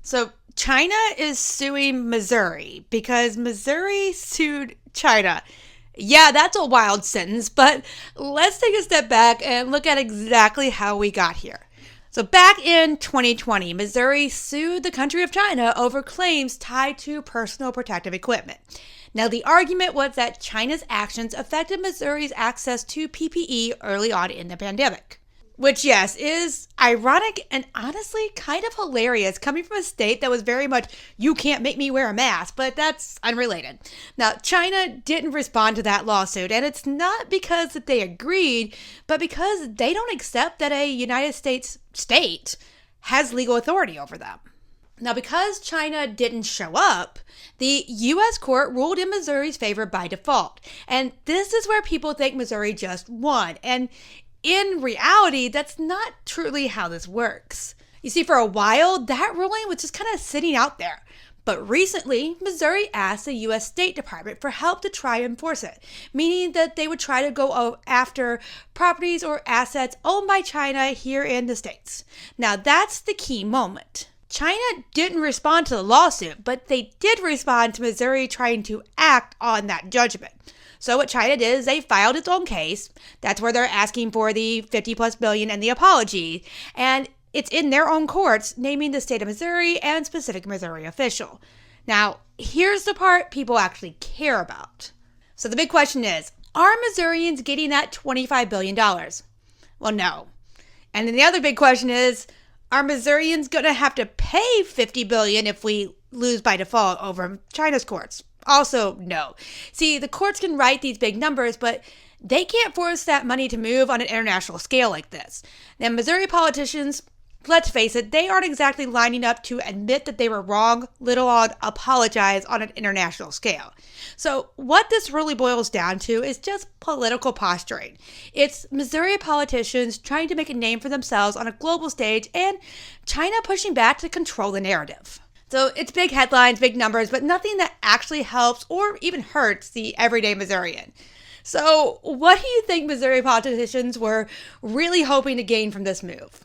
So China is suing Missouri because Missouri sued China. Yeah, that's a wild sentence, but let's take a step back and look at exactly how we got here. So, back in 2020, Missouri sued the country of China over claims tied to personal protective equipment. Now, the argument was that China's actions affected Missouri's access to PPE early on in the pandemic. Which, yes, is ironic and honestly kind of hilarious coming from a state that was very much, you can't make me wear a mask, but that's unrelated. Now, China didn't respond to that lawsuit, and it's not because that they agreed, but because they don't accept that a United States state has legal authority over them. Now, because China didn't show up, the U.S. court ruled in Missouri's favor by default. And this is where people think Missouri just won. And in reality, that's not truly how this works. You see, for a while, that ruling was just kind of sitting out there. But recently, Missouri asked the U.S. State Department for help to try and enforce it, meaning that they would try to go after properties or assets owned by China here in the States. Now, that's the key moment. China didn't respond to the lawsuit, but they did respond to Missouri trying to act on that judgment. So what China did is they filed its own case. That's where they're asking for the 50 plus billion and the apology. And it's in their own courts, naming the state of Missouri and specific Missouri official. Now, here's the part people actually care about. So the big question is, are Missourians getting that $25 billion? Well, no. And then the other big question is, are Missourians going to have to pay $50 billion if we lose by default over China's courts? Also, no. See, the courts can write these big numbers, but they can't force that money to move on an international scale like this. Now, Missouri politicians, let's face it, they aren't exactly lining up to admit that they were wrong, let alone apologize on an international scale. So what this really boils down to is just political posturing. It's Missouri politicians trying to make a name for themselves on a global stage and China pushing back to control the narrative. So it's big headlines, big numbers, but nothing that actually helps or even hurts the everyday Missourian. So what do you think Missouri politicians were really hoping to gain from this move?